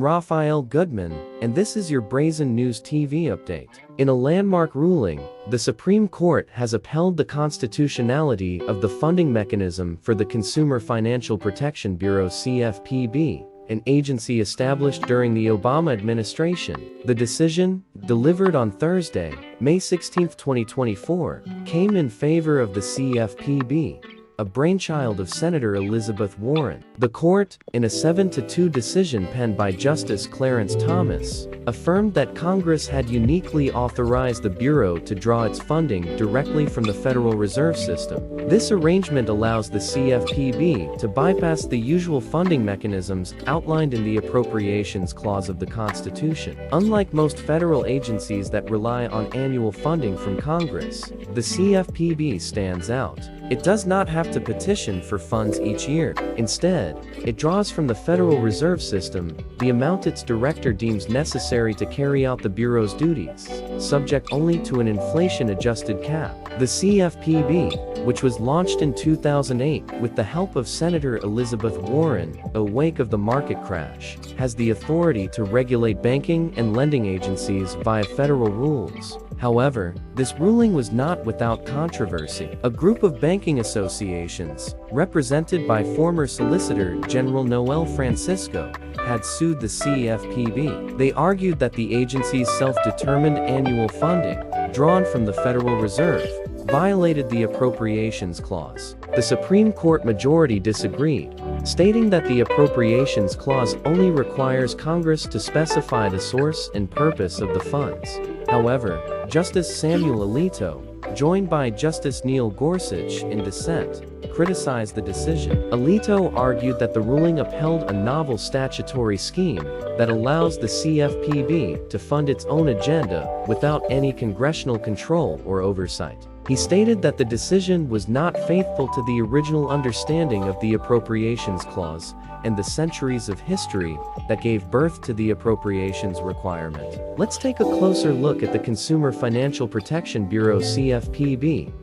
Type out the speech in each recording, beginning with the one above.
Raphael Goodman, and this is your Brazen News TV update. In a landmark ruling, the Supreme Court has upheld the constitutionality of the funding mechanism for the Consumer Financial Protection Bureau (CFPB), an agency established during the Obama administration. The decision, delivered on Thursday, May 16, 2024, came in favor of the CFPB, a brainchild of Senator Elizabeth Warren. The court, in a 7-2 decision penned by Justice Clarence Thomas, affirmed that Congress had uniquely authorized the Bureau to draw its funding directly from the Federal Reserve System. This arrangement allows the CFPB to bypass the usual funding mechanisms outlined in the Appropriations Clause of the Constitution. Unlike most federal agencies that rely on annual funding from Congress, the CFPB stands out. It does not have to petition for funds each year. Instead, it draws from the Federal Reserve System the amount its director deems necessary to carry out the Bureau's duties, subject only to an inflation-adjusted cap. The CFPB, which was launched in 2008 with the help of Senator Elizabeth Warren, in the wake of the market crash, has the authority to regulate banking and lending agencies via federal rules. However, this ruling was not without controversy. A group of banking associations, represented by former Solicitor General Noel Francisco, had sued the CFPB. They argued that the agency's self-determined annual funding, drawn from the Federal Reserve, violated the Appropriations Clause. The Supreme Court majority disagreed, stating that the Appropriations Clause only requires Congress to specify the source and purpose of the funds. However, Justice Samuel Alito, joined by Justice Neil Gorsuch in dissent, criticized the decision. Alito argued that the ruling upheld a novel statutory scheme that allows the CFPB to fund its own agenda without any congressional control or oversight. He stated that the decision was not faithful to the original understanding of the Appropriations Clause and the centuries of history that gave birth to the appropriations requirement. Let's take a closer look at the Consumer Financial Protection Bureau (CFPB),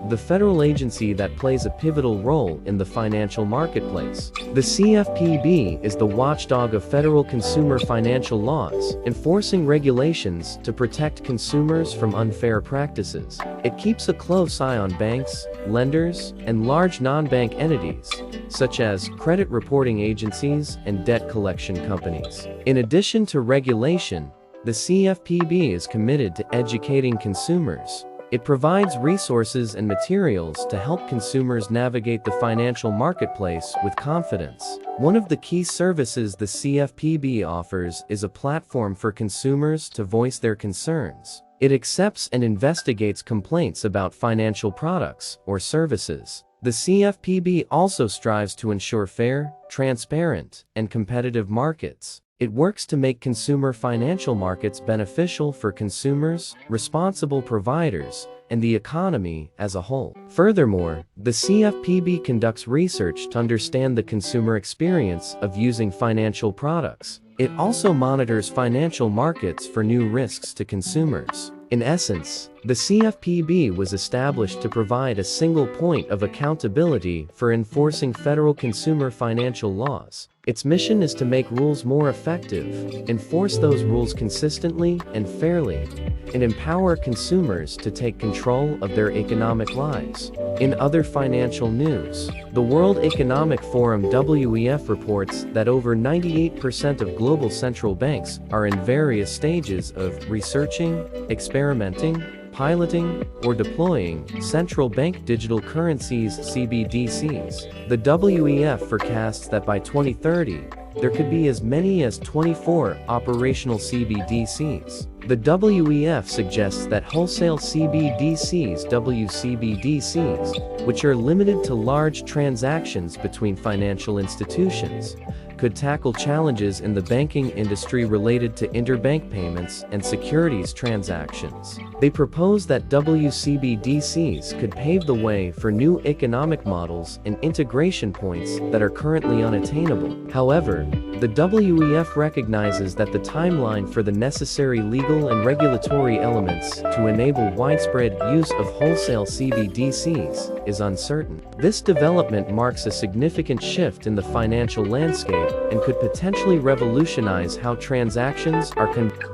the federal agency that plays a pivotal role in the financial marketplace. The CFPB is the watchdog of federal consumer financial laws, enforcing regulations to protect consumers from unfair practices. It keeps a close eye on banks, lenders, and large non-bank entities, such as credit reporting agencies and debt collection companies. In addition to regulation, the CFPB is committed to educating consumers. It provides resources and materials to help consumers navigate the financial marketplace with confidence. One of the key services the CFPB offers is a platform for consumers to voice their concerns. It accepts and investigates complaints about financial products or services. The CFPB also strives to ensure fair, transparent, and competitive markets. It works to make consumer financial markets beneficial for consumers, responsible providers, and the economy as a whole. Furthermore, the CFPB conducts research to understand the consumer experience of using financial products. It also monitors financial markets for new risks to consumers. In essence, the CFPB was established to provide a single point of accountability for enforcing federal consumer financial laws. Its mission is to make rules more effective, enforce those rules consistently and fairly, and empower consumers to take control of their economic lives. In other financial news, the World Economic Forum (WEF) reports that over 98% of global central banks are in various stages of researching, experimenting, piloting, or deploying central bank digital currencies (CBDCs). The WEF forecasts that by 2030, there could be as many as 24 operational CBDCs. The WEF suggests that wholesale CBDCs (WCBDCs), which are limited to large transactions between financial institutions, could tackle challenges in the banking industry related to interbank payments and securities transactions. They propose that CBDCs could pave the way for new economic models and integration points that are currently unattainable. However, the WEF recognizes that the timeline for the necessary legal and regulatory elements to enable widespread use of wholesale CBDCs is uncertain. This development marks a significant shift in the financial landscape and could potentially revolutionize how transactions are conducted.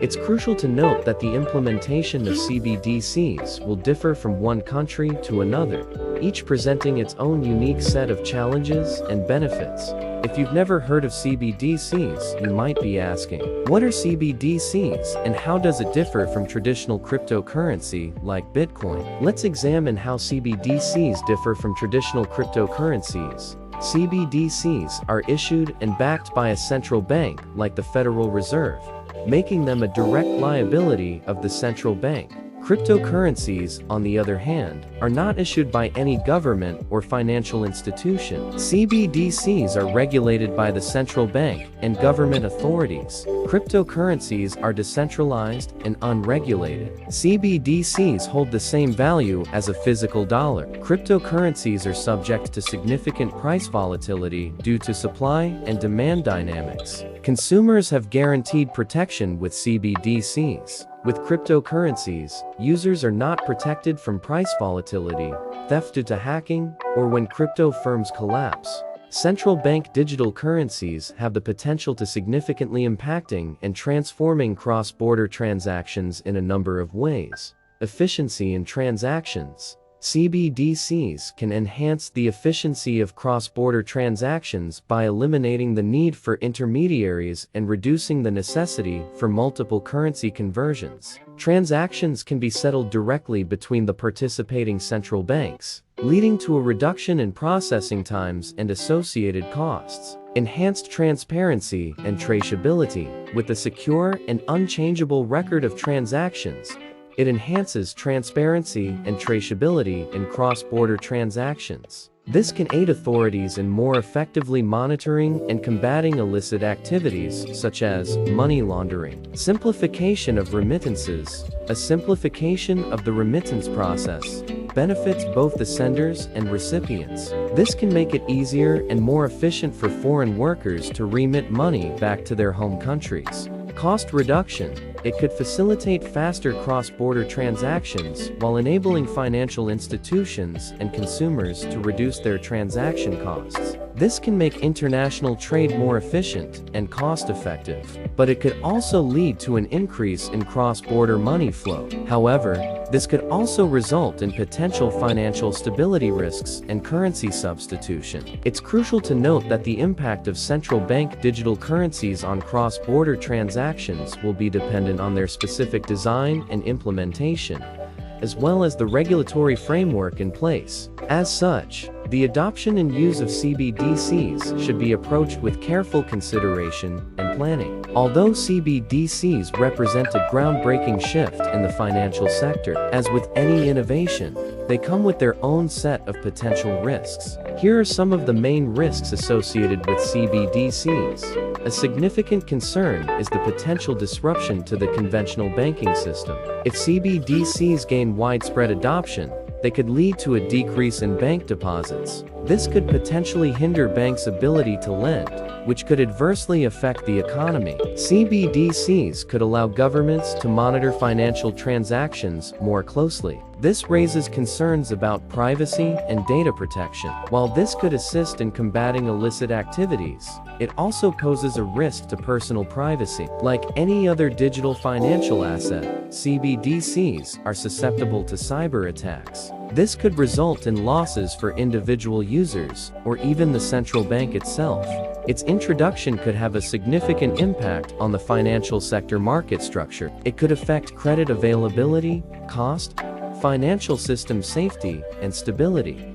It's crucial to note that the implementation of CBDCs will differ from one country to another, each presenting its own unique set of challenges and benefits. If you've never heard of CBDCs, you might be asking, what are CBDCs and how does it differ from traditional cryptocurrency like Bitcoin? Let's examine how CBDCs differ from traditional cryptocurrencies. CBDCs are issued and backed by a central bank like the Federal Reserve, making them a direct liability of the central bank. Cryptocurrencies, on the other hand, are not issued by any government or financial institution. CBDCs are regulated by the central bank and government authorities. Cryptocurrencies are decentralized and unregulated. CBDCs hold the same value as a physical dollar. Cryptocurrencies are subject to significant price volatility due to supply and demand dynamics. Consumers have guaranteed protection with CBDCs. With cryptocurrencies, users are not protected from price volatility, theft due to hacking, or when crypto firms collapse. Central bank digital currencies have the potential to significantly impacting and transforming cross-border transactions in a number of ways. Efficiency in transactions. CBDCs can enhance the efficiency of cross-border transactions by eliminating the need for intermediaries and reducing the necessity for multiple currency conversions. Transactions can be settled directly between the participating central banks, leading to a reduction in processing times and associated costs. Enhanced transparency and traceability. With a secure and unchangeable record of transactions, it enhances transparency and traceability in cross-border transactions. This can aid authorities in more effectively monitoring and combating illicit activities such as money laundering. Simplification of remittances. A simplification of the remittance process benefits both the senders and recipients. This can make it easier and more efficient for foreign workers to remit money back to their home countries. Cost reduction. It could facilitate faster cross-border transactions while enabling financial institutions and consumers to reduce their transaction costs. This can make international trade more efficient and cost-effective, but it could also lead to an increase in cross-border money flow. However, this could also result in potential financial stability risks and currency substitution. It's crucial to note that the impact of central bank digital currencies on cross-border transactions will be dependent on their specific design and implementation, as well as the regulatory framework in place. As such, the adoption and use of CBDCs should be approached with careful consideration and planning. Although CBDCs represent a groundbreaking shift in the financial sector, as with any innovation, they come with their own set of potential risks. Here are some of the main risks associated with CBDCs. A significant concern is the potential disruption to the conventional banking system. If CBDCs gain widespread adoption, they could lead to a decrease in bank deposits. This could potentially hinder banks' ability to lend, which could adversely affect the economy. CBDCs could allow governments to monitor financial transactions more closely. This raises concerns about privacy and data protection. While this could assist in combating illicit activities, it also poses a risk to personal privacy. Like any other digital financial asset, CBDCs are susceptible to cyber attacks. This could result in losses for individual users, or even the central bank itself. Its introduction could have a significant impact on the financial sector market structure. It could affect credit availability, cost, financial system safety and stability,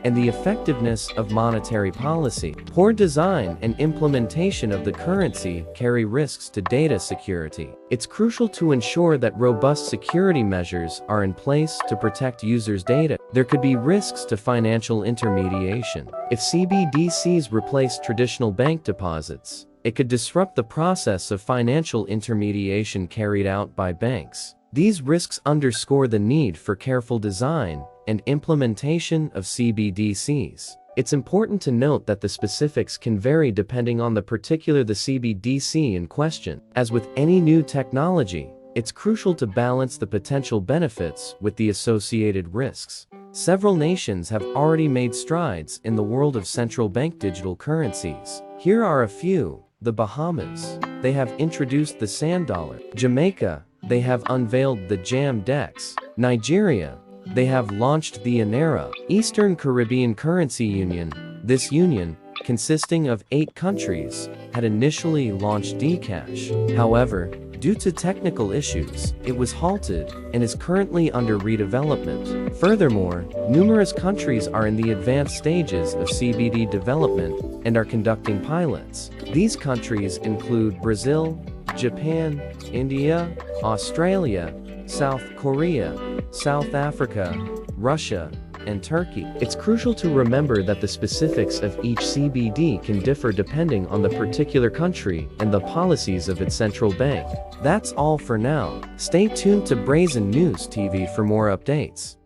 and the effectiveness of monetary policy. Poor design and implementation of the currency carry risks to data security. It's crucial to ensure that robust security measures are in place to protect users' data. There could be risks to financial intermediation. If CBDCs replace traditional bank deposits, it could disrupt the process of financial intermediation carried out by banks. These risks underscore the need for careful design and implementation of CBDCs. It's important to note that the specifics can vary depending on the CBDC in question. As with any new technology, it's crucial to balance the potential benefits with the associated risks. Several nations have already made strides in the world of central bank digital currencies. Here are a few. The Bahamas. They have introduced the sand dollar. Jamaica. They have unveiled the Jam Dex. Nigeria. They have launched the Anera. Eastern Caribbean Currency Union. This union, consisting of 8 countries, had initially launched Dcash. However, due to technical issues, it was halted and is currently under redevelopment. Furthermore, numerous countries are in the advanced stages of CBD development and are conducting pilots. These countries include Brazil, Japan, India, Australia, South Korea, South Africa, Russia, and Turkey. It's crucial to remember that the specifics of each CBD can differ depending on the particular country and the policies of its central bank. That's all for now. Stay tuned to Brazen News TV for more updates.